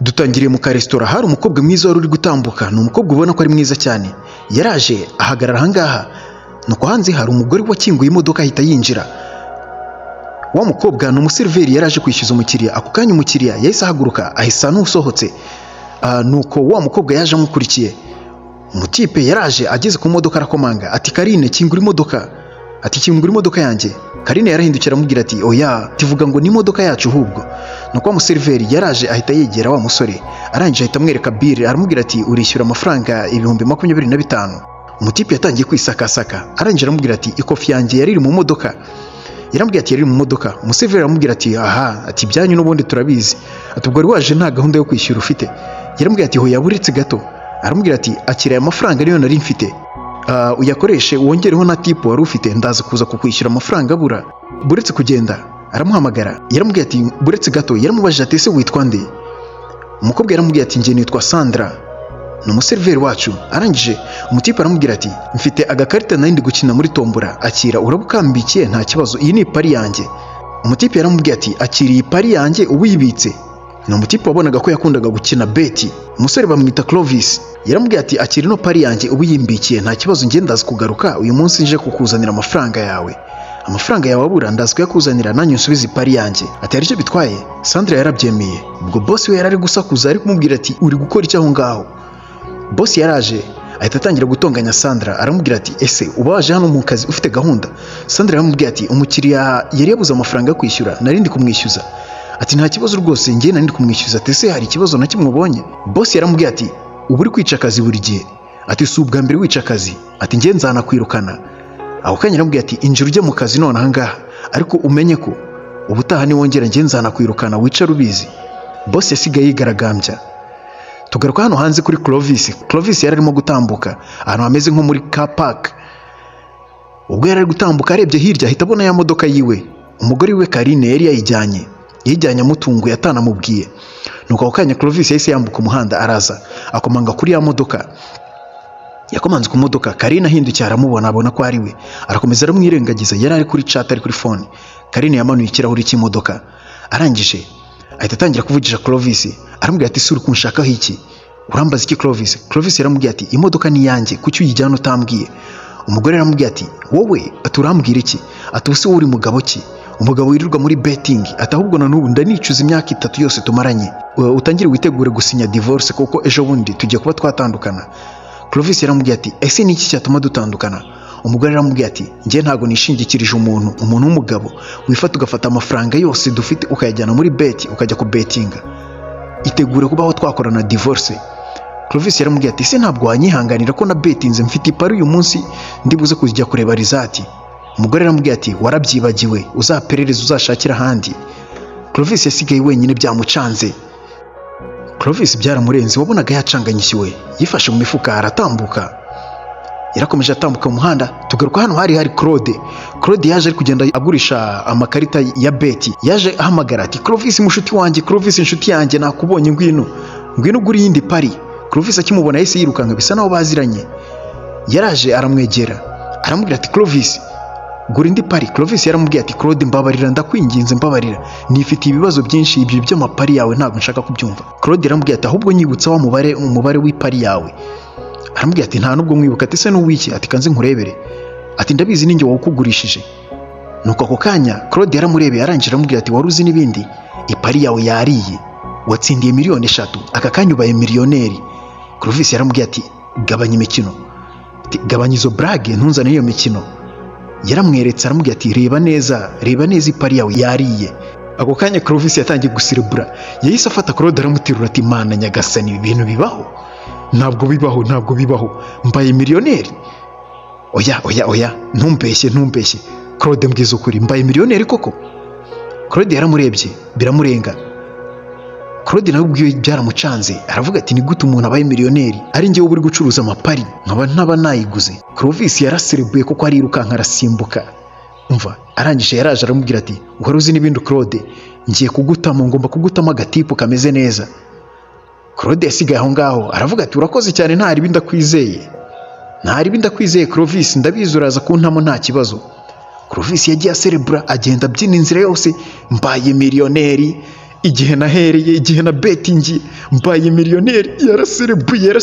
Dutangiriye mu karesitora, hari umukobwa mwiza wari uri gutambuka. Ni umukobwa ubona ko ari mwiza cyane. Yaraje ahagarara ahangaha, nuko hanze hari umugore wakinguye imodoka ahita yinjira. Wa mukobwa ni umuseriveri yaraje kwishyuza umukiriya. Ako kanya umukiriya yahise ahaguruka ahisa n'usohotse. Nuko wa mukobwa yaje amukurikiye. Umutipe yaraje ageze ku modoka arakomanga ati Karine kingura imodoka, ati kingura imodoka yanjye. Karine yarahindukira amubwira ati oya, tivuga ngo ni imodoka yacu ahubwo. Nuko wa museriveri yaraje ahita yegera wa musore, arangije ahita amwereka bire, aramubwira ati urishyura amafaranga 25,000. Umutipe yatangiye kwisakasaka, arangije aramubwira ati ikofi yanjye yari iri mu modoka. Yarambwiye ati yari mu modoka. Umuseriveri aramubwira ati aha, ati byanyu n'ubundi turabizi, ati ubwo waje nta gahunda yo kwishyura ufite. Yarambwiye ati hoya buretse gato. Aramubwira ati akira aya mafaranga niyo nari mfite, uyakoreshe wongereho na tipu wari ufite, ndaza kuza kukwishyura amafaranga abura. Buretse kugenda aramuhamagara, yaramubwiye ati buretse gato. Yaramubajije ati ese witwa nde? Umukobwa yaramubwiye ati njye nitwa Sandra, ni umuseriveri wacu. Arangije umutipe aramubwira ati mfite agakarita nari ndi gukina muri tombora, akira urabukambikiye nta kibazo, iyi ni ipari yanjye. Umutipe yaramubwiye ati akira iyi pari yanjye ubuyibitse. Ni umutipe wabonaga ko yakundaga gukina beti. Umusore bamwita Clovis. Yaramubwiye ati akira ino pari yanjye ubuyimbikiye nta kibazo, njye ndaza kugaruka uyu munsi nje kukuzanira amafaranga yawe. Amafaranga yawe abura ndaza kuyakuzanira nanyu nsubize ipari yanjye. Ati aricyo bitwaye. Sandra yarabyemeye. Ubwo boss we yarari gusakuza ari kumubwira ati uri gukora icyo aho ngaho. Boss yaraje ahita atangira gutonganya Sandra, aramubwira ati ese uba waje hano mu kazi ufite gahunda? Sandra yaramubwiye ati umukiriya yari yabuze amafaranga yo kwishyura, nari ndi kumwishyuza. Ati nta kibazo rwose, njye nari ndi kumwishyuza. Ati ese hari ikibazo na kimwe ubonye? Boss yaramubwiye ati ubu uri kwica akazi buri gihe. Ati si ubwa mbere wica akazi, ati njye nzanakwirukana. Ako kanya yaramubwiye ati injira ujye mu kazi none ahangaha, ariko umenye ko ubutaha niwongera njye nzanakwirukana, wicara ubizi. Boss yasigaye yigaragambya. Tugaruka hano hanze kuri Clovis. Clovis yari arimo gutambuka ahantu hameze nko muri car park. Ubwo yari ari gutambuka arebye hirya ahita abona ya modoka yiwe. Umugore we Karine yari yayijyanye amutunguye atanamubwiye. Nuko ako kanya Clovis yahise yambuka umuhanda araza akomanga kuri ya modoka. Yakomanze ku modoka, Karine ahindukiye aramubona, abona ko ari we. Arakomeza aramwirengagiza, yari ari kuri chat ari kuri phone. Karine yamanuye ikirahuri cy'imodoka, arangije ahita atangira kuvugisha Clovis. Aramubwira ati suri kunshakaho iki? Urambaza iki Clovis? Clovis yaramubwiye ati imodoka ni yanjye, kuki uyijyana utambwiye? Umugore aramubwiye ati wowe aturambwira iki? Ati use uri mugabo ki? Umugabo wirirwa muri betting. Ati ahubwo na n'ubu ndanicuza imyaka 3 yose tumaranye, utangire witegure gusinya divorce kuko ejo bundi tugiye kuba twatandukana. Clovis yaramubwiye ati ese ni iki cyatuma dutandukana? Umugore aramubwiye ati njye ntago nishingikirije umuntu w'umugabo wifata ugafata amafaranga yose dufite ukayajyana muri beti ukajya ku bettinga, itegure kubaho twakorana divorce. Clovis yaramubwiye ati ese ntabwo wanyihanganira ko na bettinze mfite ipari uyu munsi ndibuze kujya kureba rizati? Umugore aramubwiye ati warabyibagiwe, uzaperereza uzashakira ahandi. Clovis yasigaye wenyine byamucanze. Clovis byaramurenze, wabonaga yacanganyishiwe, yifashe mu mifuka aratambuka. Yarakomeje atambuka mu muhanda. Tugaruka hano hari Claude yaje ari kugenda agurisha amakarita ya beti. Yaje ahamagara ati Clovis mushuti wanjye, Clovis inshuti yanjye, nakubonye ngwino ugura yindi pari. Clovis akimubona yahise yirukanka bisa naho baziranye. Yaraje aramwegera aramubwira ati Clovis gura indi pari. Clovis yaramubwiye ati Claude mbabarira, ndakwinginze mbabarira, nifitiye ibibazo byinshi, ibyo by'amapari yawe ntabwo nshaka kubyumva. Claude yaramubwiye ati ahubwo nyibutsa wa umubare w'ipari yawe. Aramubwiye ati nta nubwo mwibuka. Ati se n'uwiki? Ati kanze nkurebere. Ati ndabizi ninjye wawukugurishije. Nuko ako kanya Claude yaramurebeye, arangije aramubwira ati wari uzi n'ibindi? Ipari yawe yariye, watsindiye 3,000,000, aka kanya ubaye miliyoneri. Clovis yaramubwiye ati gabanya imikino, gabanya izo brage, ntunzane iyo mikino. Yaramweretse aramubwira ati reba neza ipari yawe yariye. Ako kanya Clovis yatangiye gusirebura, yahise afata Claude aramuterura ati mana nyagasani, ibi bintu bibaho? Ntabwo bibaho, mbaye miliyoneri. Oya ntumbeshye. Claude mbwiza ukuri, mbaye miliyoneri koko? Claude yaramurebye biramurenga. Claude nawe ubwiwe byaramucanze, aravuga ati ni gute umuntu abaye miliyoneri ari njye uri gucuruza amapari nkaba nayiguze? Clovis yaraserebuye kuko arirukanka arasimbuka. Umva, arangije yaraje aramubwira ati wari uzi n'ibindi Claude? Ngiye kugutama, ngomba kugutama agatipu kameze neza. Claude yasigaye aho ngaho aravuga ati urakoze cyane, ntari bindakwizeye Clovis, ndabizi uraza kuntamo nta kibazo. Clovis yagiye aserebura, agenda abyina inzira yose, mbaye miliyoneri, igihe nahereye, igihe na betingi mbaye miliyoneri, yaraserebuye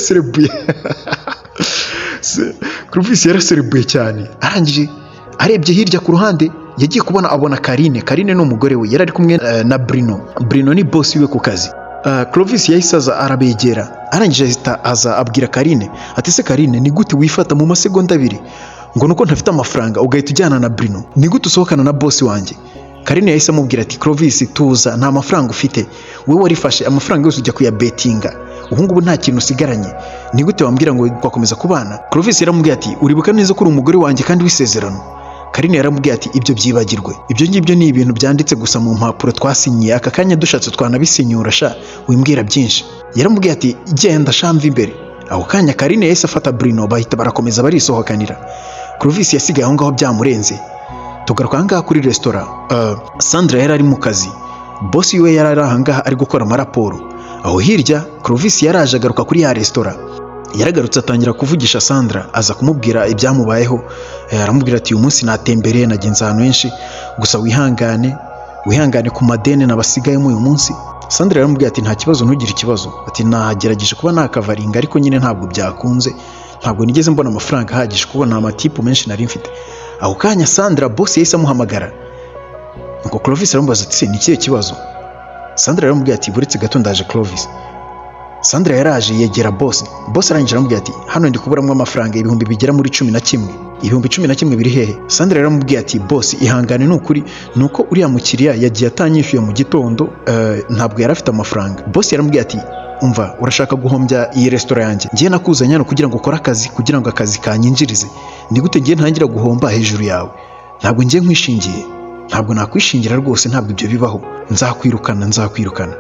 Clovis yaraserebuye cyane. Arangije arebye hirya ku ruhande yagiye kubona abona Karine ni umugore we, yari ari kumwe na Bruno ni boss we ku kazi. Clovis yahise aza arabegera, arangije ahita aza abwira Karine ati se Karine, ni gute wifata mu masegonda abiri ngo nuko ntafite amafaranga ugahita ujyana na Bruno? Ni gute usohokana na boss wanjye? Karine yahise amubwira ati Clovis tuza, nta mafaranga ufite, wowe warifashe amafaranga yose ujya kuyabetinga, ubu ngubu nta kintu usigaranye, ni gute wambwira ngo twakomeza kubana? Clovis yaramubwiye ati uribuka neza ko uri umugore wanjye kandi w'isezerano? Karine yaramubwiye ati ibyo byibagirwe, ibyo ngibyo ni ibintu byanditse gusa mu mpapuro twasinyiye, aka kanya dushatse twanabisinyura sha, wimbwira byinshi. Yaramubwiye ati genda shamva imbere. Aho kanya Karine yahise afata Bruno bahita barakomeza barisohokanira. Clovis yasigaye aho ngaho byamurenze. Tugaruka ahangaha kuri restaurant. Sandra yari ari mu kazi, boss we yari ari ahangaha ari gukora amaraporo. Aho hirya Clovis yaraje agaruka kuri ya restaurant, yaragarutse atangira kuvugisha Sandra, aza kumubwira ibyamubayeho. Aramubwira ati uyu munsi natembereye nagenze ahantu henshi, gusa wihangane ku madeni nabasigayemo uyu munsi. Sandra yaramubwira ati nta kibazo, ntugire ikibazo, ati nagerageje kuba nakavaringa ariko nyine ntabwo byakunze, ntabwo nigeze mbona amafaranga ahagije kuko nta matipu menshi nari mfite. Aho kanya Sandra boss yahise amuhamagara, nuko Clovis aramubaza ati se ni ikihe kibazo? Sandra yaramubwira ati buretse gato ndaje Clovis. Sandra yaraje yegera boss arangije aramubwira ati hano ndi kuburamo amafaranga ibihumbi bigera muri 11. Ibihumbi 11 biri hehe? Sandra yaramubwiye ati boss ihangane, nukuri nuko uriya mukiriya yagiye atanyishyuye mu gitondo, ntabwo yari afite amafaranga. Boss yaramubwiye ati umva, urashaka guhombya iyi restaurant yanjye, ngiye nakuzanye hano kugira ngo ukore akazi, kugira ngo akazi kanyinjirize, ni gute ngiye ntangira guhomba hejuru yawe? Ntabwo ngiye nkwishingiye, ntabwo nakwishingira rwose, ntabwo ibyo bibaho, nzakwirukana.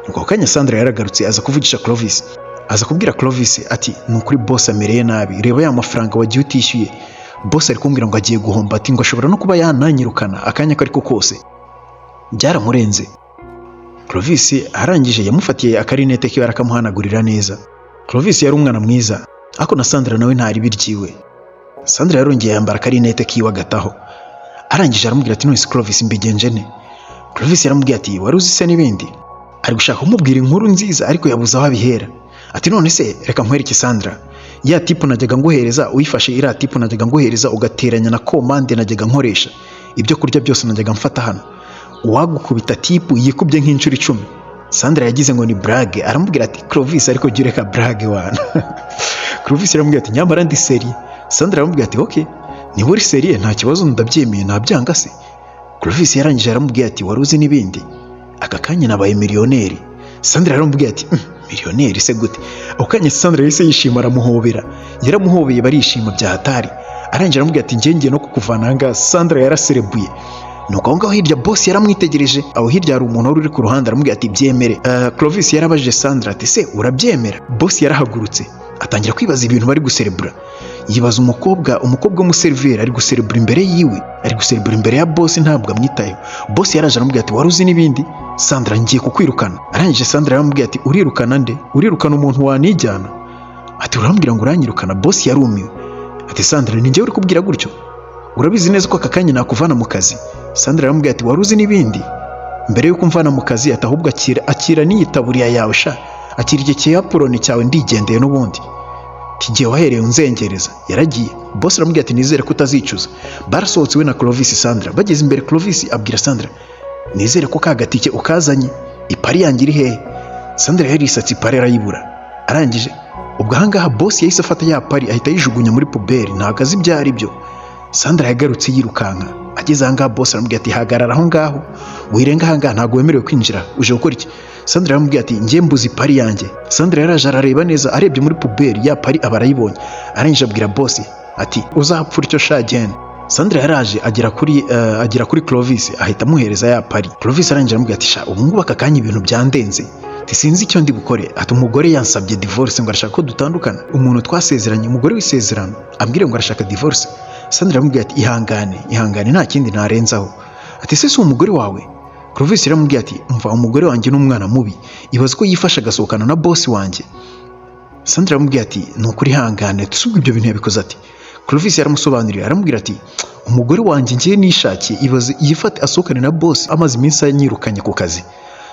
Nuko kanya Sandra yaragarutse aza kuvugisha Clovis, aza kubwira Clovis ati nukuri boss amereye nabi, reba ya mafaranga wagiye utishyuye, boss ari kumbwira ngo agiye guhomba, ati ngo ashobora no kuba yananyirukana akanya kariko kose. Byaramurenze. Clovis arangije yamufatiye akarinete kiwe arakamuhanagurira neza. Clovis yari umwana mwiza, ako na Sandra nawe ntari biryiwe. Sandra yarongeye yambara akarinete kiwe agataho, arangije aramubwira ati none Clovis mbigenje ne? Clovis yaramubwiye ati wari uzi se n'ibindi, ari gushaka kumubwira inkuru nziza ariko yabuze aho abihera. Ati none se reka nkwereke Sandra, ya tipu najyaga nguhereza uyifashe, iriya tipu najyaga nguhereza ugateranya na komande najyaga nkoresha, ibyo kurya byose najyaga mfata hano, uwagukubita tipu yikubye nk'inshuro 10. Sandra yagize ngo ni brage, aramubwira ati Clovis ariko jya ureka brage wana. Clovis yaramubwira ati nyamara ndi serie. Sandra yaramubwira ati okay, niba uri serie nta kibazo, ndabyemeye, ntabyanga se. Clovis yarangije aramubwira ati wari uzi n'ibindi, aka kanya nabaye miliyoneri. Sandra yaramubwiye ati miliyoneri se gute? Ako kanya Sandra yahise yishima aramuhobera, yaramuhobeye barishima bya hatari. Arangije aramubwira ati ngiye no kukuvana ahangaha. Sandra yaraserebuye. Nuko aho ngaho hirya boss yaramwitegereje, aho hirya hari umuntu uri ku ruhande aramubwira ati byemere. Clovis yarabajije Sandra ati se urabyemera? Boss yarahagurutse atangira kwibaza ibintu bari guserebura, yibaza umukobwa w'umuseriveri ari guserebura imbere yiwe, ari guserebura imbere ya boss, ntabwo amwitayeho. Boss yaraje aramubwira ati wari uzi n'ibindi? Sandra ngiye kukwirukana. Arangije Sandra yaramubwira ati urirukana nde? Urirukana umuntu wanijyana? Ati urambwira ngo uranyirukana? Boss yarumiwe ati Sandra ni njyewe uri kubwira gutyo? Urabizi neza ko aka kanya nakuvana mu kazi? Sandra yaramubwira ati wari uzi n'ibindi? Mbere yuko mvana mu kazi ati ahubwo akira n'iyitaburiya yawe sha, akira igihe cy'apuroni cyawe ndigendeye n'ubundi, tigiye wahereye unzengereza. Yaragiye. Boss aramubwira ati nizere ko utazicuza. Barasohotse we na Clovis. Sandra bageze imbere, Clovis abwira Sandra nizere ko kagatike ukazanye, ipari yangira hehe? Sandra yari isatsi ipari arayibura. Arangije ubwo ahangaha boss yahise afata ya pari ahita yijugunya muri puberi, ntabwo azi ibyo ari byo. Sandra yagarutse yirukanka, ageze ahangaha boss aramubwira ati hagarara aho ngaho, wirenga ahangaha ntabwo wemerewe kwinjira, uje gukora iki? Sandra yaramubwiye ati ngiye mbuze ipari yanjye. Sandra yaraje arareba neza, arebye muri puberi ya pari aba arayibonye. Arangije abwira boss ati uzapfura icyo shagene. Sandra yaraje agera kuri Clovis ahita amuhereza ya pari. Clovis arangije aramubwira ati sha ubu ngubu aka kanya ibintu byandenze, sinzi icyo ndi bukore. Ati umugore yansabye divorce ngo arashaka ko dutandukana, umuntu twasezeranye, umugore w'isezerano ambwire ngo arashaka divorce. Sandra yaramubwiye ati ihangane nta kindi narenzaho. Ati se umugore wawe? Clovis yaramubwiye ati umva umugore wanjye n'umwana mubi, ibaze ko yifasha agasohokana na boss wanjye. Sandra yaramubwiye ati nukuri hangane tusubwe ibyo bintu yabikoze ati. Clovis yaramusobanuriye aramubwira ati umugore wanjye ngiye nishakiye, ibaze yifate asohokane na boss amaze iminsi anyirukanye ku kazi.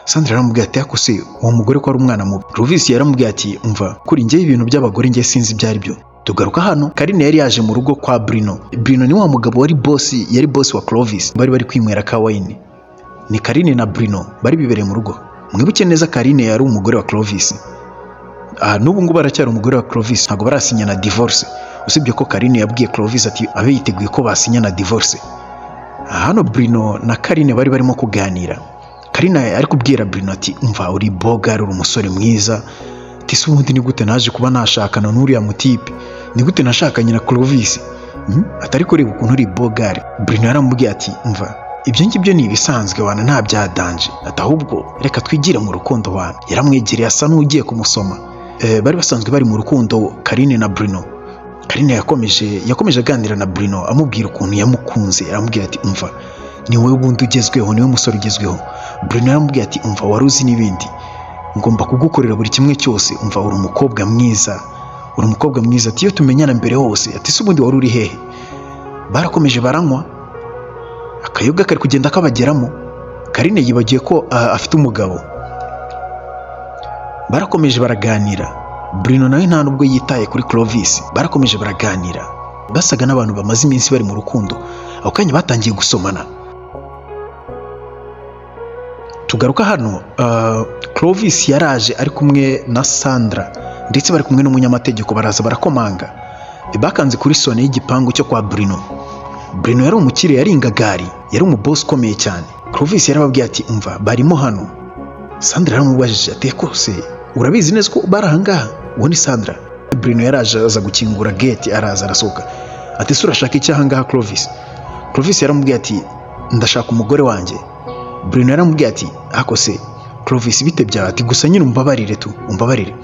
Sandra yaramubwiye ati ako se uwo mugore ko ari umwana mubi. Clovis yaramubwiye ati umva kuri njye ibintu by'abagore njye sinzi ibyo ari byo. Tugaruka hano Carine yari yaje mu rugo kwa Bruno. Bruno ni wa mugabo yari boss wa Clovis. Bari kwinywera ka wine. Ni Carine na Bruno bari bibereye mu rugo. Mwibuke neza Carine yari umugore wa Clovis. N'ubu ngubu aracyari umugore wa Clovis, ntabwo barasinya na divorce. Usibye ko Carine yabwiye Clovis ati abe yiteguye ko basinya na divorce. Hano Bruno na Carine bari barimo kuganira. Carine ari kubwira Bruno ati umva uri bogari, uri umusore mwiza. Ati se ubundi ni gute naje kuba nashakana n'uriya mutipe? Ni gute nashakanye na Clovis? Atari kureba ukuntu uri bogari. Bruno yaramubwiye ati umva ibyo ngibyo ni ibisanzwe wana nta byadanje. Ati ahubwo reka twigire mu rukundo wana. Yaramwegereye asa n'ugiye kumusoma. Bari basanzwe bari mu rukundo Carine na Bruno. Carine yakomeje aganira na Bruno amubwira ukuntu yamukunze. Aramubwira ati umva ni wowe bundi ugezweho, ni wowe musore ugezweho. Bruno yaramubwiye ati umva waruzi n'ibindi, ngomba kugukorera buri kimwe cyose. Umva uri umukobwa mwiza, uri umukobwa mwiza. Ati iyo tumenyana mbere hose. Ati se ubundi wari uri hehe? Barakomeje baranywa, akayoga kari kugenda kabageramo. Carine yibagiye ko afite umugabo. Barakomeje baraganira. Bruno nawe nta nubwo yitaye kuri Clovis. Barakomeje baraganira basaga n'abantu bamaze iminsi bari mu rukundo. Ako kanya batangiye gusomana. Tugaruka hano Clovis yaraje ari kumwe na Sandra ndetse bari kumwe n'umunyamategeko. Baraza barakomanga. Bakanze kuri sone y'igipangu cyo kwa Bruno. Bruno yari umukire, yari ingagari, yari umuboss ukomeye cyane. Clovis yarababwiye ati umva barimo hano. Sandra yaramubajije ati kose urabizi neza ko bari ahangaha? Uwo ni Sandra. Bruno yaraje aza gukingura gate, araza arasohoka. Ati se urashaka iki ahangaha Clovis? Clovis yaramubwiye ati ndashaka umugore wanjye. Bruno yaramubwiye ati ako se Clovis bite byawe? Ati gusa nyine umbabarire.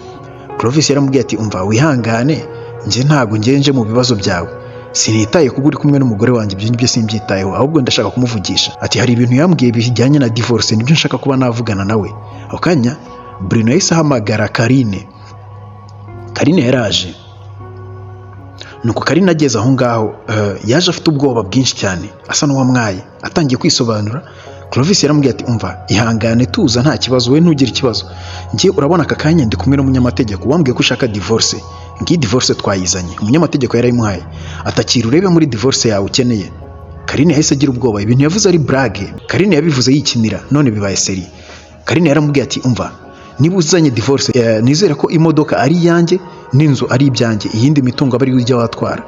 Clovis yaramubwiye ati umva wihangane, njye ntago ngenje mu bibazo byawe. Sinitaye kuba uri kumwe n'umugore wanjye, ibyo ngibyo simbyitayeho, ahubwo ndashaka kumuvugisha. Ati hari ibintu yambwiye bijyanye na divorce, nibyo nshaka kuba navugana nawe. Ako kanya Bruno yahise ahamagara Carine. Carine yaraje. Nuko Carine ageze aho ngaho yaje afite ubwoba bwinshi cyane, asa n'uwamwaye, atangiye kwisobanura. Clovis yaramubwiye ati umva ihangane tuza nta kibazo, we ntugire ikibazo. Njye urabona aka kanya ndi kumwe n'umunyamategeko, wambwiye ko ushaka divorce. Ngiyi divorce twayizanye. Umunyamategeko yarayimuhaye. Atakira urebe muri divorce yawe ukeneye. Carine yahise agira ubwoba. Ibintu yavuze ari blague. Carine yabivuze yikinira, none bibaye seri. Carine yaramubwiye ati umva niba uzanye divorce nizere ko imodoka ari iyanjye n'inzu ari ibyanjye, iyindi mitungo aba ari ujya watwara.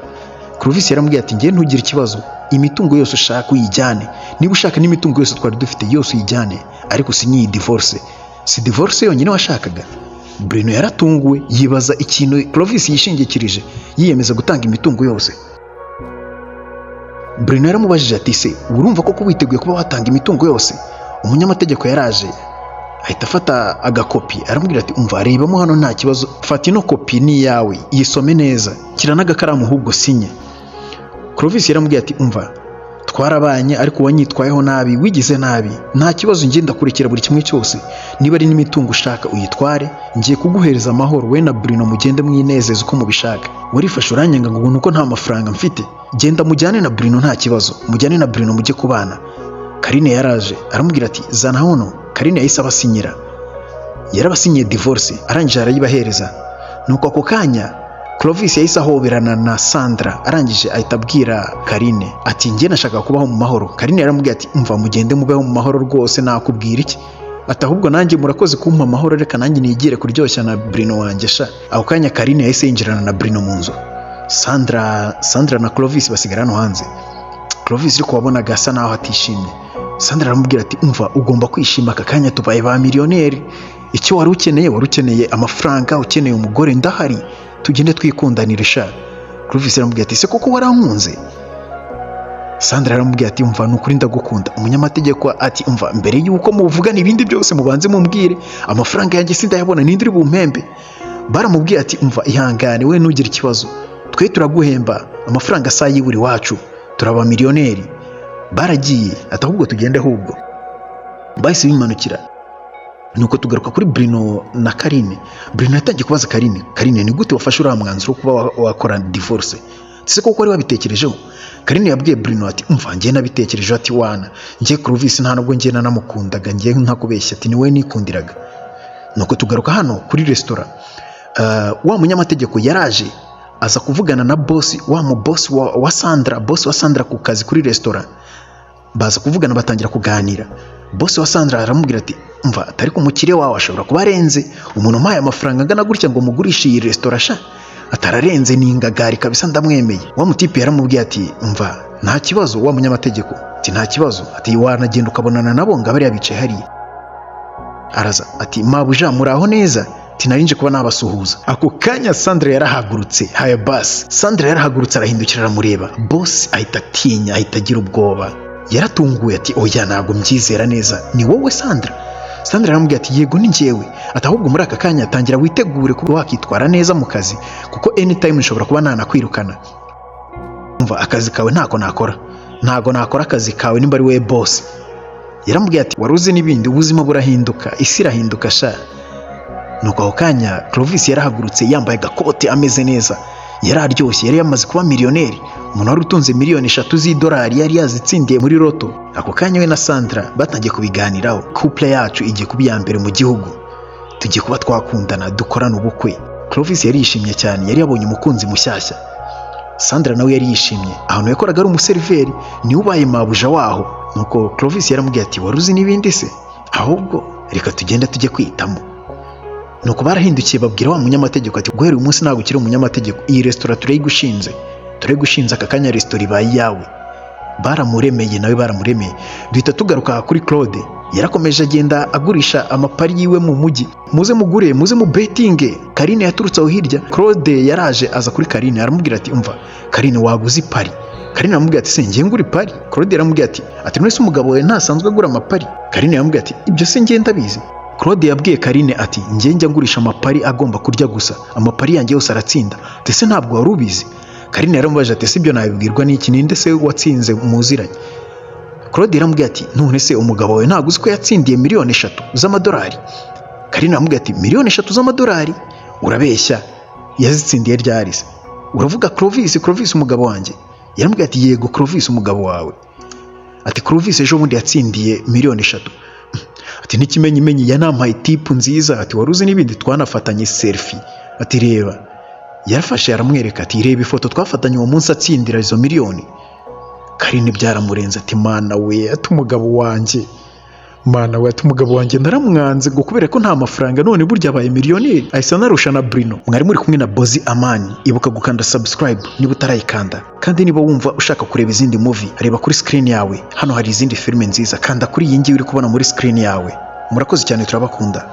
Clovis yaramubwiye ati njye ntugire ikibazo, imitungo yose ushaka uyijyane. Niba ushaka n'imitungo yose twari dufite yose uyijyane, ariko sinyiyi divorce. Si divorce yonyine washakaga? Bruno yaratunguwe yibaza ikintu Clovis yishingikirije yiyemeza gutanga imitungo yose. Bruno yaramubajije ati se urumva ko witeguye kuba watanga imitungo yose? Umunyamategeko yaraje ahita afata agakopi aramubwira ati umva rebamo hano nta kibazo, fata ino kopi ni yawe, yisome neza, kira n'agakaramu ahubwo sinye. Clovis yaramubwiye ati umva twarabanye ariko wanyitwayeho nabi, wigize nabi, nta kibazo njye ndakurikira buri kimwe cyose. Niba ari n'imitungo ushaka uyitware, ngiye kuguhereza amahoro, we na Bruno mugende mwinezeza uko mubishaka. Warifashe uranyanga ngo nuko nta mafaranga mfite? Genda mujyane na Bruno nta kibazo, mujyane na Bruno mujye kubana. Carine yaraje aramubwira ati zana hano. Carine yahise abasinyira. Yarabasinyiye divorce, arangije arayibahereza. Nuko ako kanya Clovis yahise ahoberana na Sandra, arangije ahita abwira Carine ati njye nashaka kubaho mu mahoro. Carine yaramubwiye ati umva mugende mubeho mu mahoro rwose, nakubwira iki? Ati ahubwo nanjye murakoze kumpa amahoro, reka nanjye nigire kuryoshya na Bruno wanjye sha. Ako kanya Carine yahise yinjirana na Bruno mu nzu. Sandra na Clovis basigara hano hanze. Clovis uri kubabonaga asa naho atishimye. Sandra aramubwira ati umva ugomba kwishima, aka kanya tubaye ba miliyoneri. Icyo wari ukeneye amafaranga, ukeneye umugore, ndahari, tugende twikundanira sha. Clovis aramubwira ati se koko warankunze? Sandra aramubwira ati umva nukuri ndagukunda. Umunyamategeko ati umva mbere yuko muvugana ibindi byose mubanze mumbwire amafaranga yanjye sindayabona, ninde uri bumpembe? Baramubwira ati umva ihangane, we ntugire ikibazo, twe turaguhemba amafaranga saa y'iburi wacu, turaba miliyoneri. Baragiye ati ahubwo tugende ahubwo. Bahise bimanukira. Nuko tugaruka kuri Bruno na Carine. Bruno yatangiye kubaza Carine ni gute wafashe uriya mwanzuro kuba wakora divorce? se koko wari wabitekerejeho? Karine yabwiye Bruno ati umva njye nabitekerejeho ati wana njye Clovis nta nubwo njye nanamukundaga njye ntakubeshya ati niwe nikundiraga. Nuko tugaruka hano kuri restaurant. Wa munyamategeko yaraje aza kuvugana na boss wa Sandra ku kazi kuri restaurant. Baza kuvugana batangira kuganira. Boss wa Sandra aramubwira ati umva atari ku mukire wawe ashobora kuba arenze, umuntu umpaye amafaranga angana gutya ngo mugurishe iyi restaurant sha atararenze ni ingagari kabisa ndamwemeye. Wa mutipe yaramubwiye ati umva nta kibazo wa munyamategeko ati nta kibazo ati wanagenda ukabonana nabo ngabari yabicaye hariya. Araza ati mabuja muraho neza ati narinje kuba nabasuhuza. Ako kanya Sandra yarahagurutse. Haya basi Sandra yarahagurutse arahindukira aramureba. Boss ahita atinya ahita agira ubwoba, yaratunguye ati oya ntabwo mbyizera neza ni wowe Sandra? Sandra aramubwira ati yego ni njyewe ati ahubwo muri aka kanya tangira witegure kuba wakitwara neza mu kazi kuko anytime nshobora kuba nanakwirukana. Umva akazi kawe ntago nakora akazi kawe nimba ari we boss. Yaramubwiye ati waruzi n'ibindi ubuzima burahinduka isi irahinduka sha. Nuko ako kanya Clovis yarahagurutse yambaye agakote ameze neza, yararyoshye, yari yamaze kuba miliyoneri, umuntu wari utunze miliyoni 3 z'idolari yari yazitsindiye muri loto. Ako kanya we na Sandra batangiye kubiganiraho, couple yacu igiye kuba iya mbere mu gihugu, tugiye kuba twakundana dukorana ubukwe. Clovis yari yishimye cyane, yari yabonye umukunzi mushyashya. Sandra nawe yari yishimye, ahantu yakoraga ari umuseriveri niwe ubaye mabuja waho. Nuko Clovis yaramubwiye ati waruzi n'ibindi se ahubwo reka tugende tujye kwitamo. Nuko barahindukiye babwira wa munyamategeko ati guhera uyu munsi ntabwo ukiri umunyamategeko, iyi restaurant turayigushinze aka kanya restaurant ibaye yawe. Baramuremeye nawe baramuremeye. Duhita tugaruka kuri Claude, yarakomeje agenda agurisha amapari yiwe mu mujyi. Muze mugure muze mu betting. Karine yaturutse aho hirya. Claude yaraje aza kuri Karine aramubwira ati umva Karine waguze ipari. Karine aramubwira ati se ngiye ngura ipari? Claude yaramubwira ati none se umugabo we ntasanzwe agura amapari? Karine yaramubwira ati ibyo se ngiye ndabizi. Claude yabwiye Karine ati ngiye njya ngurisha amapari agomba kurya gusa, amapari yanjye yose aratsinda. Ese ntabwo wari ubizi? Karine yaramubaje ati se ibyo nabibwirwa n'iki, ninde se watsinze muziranye? Claude yaramubwiye ati none se umugabo we ntabwo uzi ko yatsindiye miliyoni 3 z'amadolari? Karine aramubwiye ati miliyoni 3 z'amadolari? Urabeshya, yazitsindiye ryari se? Uravuga Clovis umugabo wanjye? Yaramubwiye ati yego Clovis umugabo wawe. Ati Clovis ejo bundi yatsindiye miliyoni 3. Ati n'ikimenyimenyi yanampaye tipu nziza, ati waruzi n'ibindi twanafatanye selfie. Ati reba, yarafashe yaramwereka ati reba ifoto twafatanye uwo munsi atsindira izo miliyoni. Karine byaramurenze ati mana we ati umugabo wanjye ndaramwanze ngo kubera ko nta mafaranga none burya abaye miliyoneri. Ahise anarusha na Bruno. Mwari muri kumwe na Bozi Amani. Ibuka gukanda subscribe niba utarayikanda, kandi niba wumva ushaka kureba izindi movie reba kuri screen yawe, hano hari izindi filime nziza, kanda kuri iyi ngiyi uri kubona muri screen yawe. Murakoze cyane turabakunda.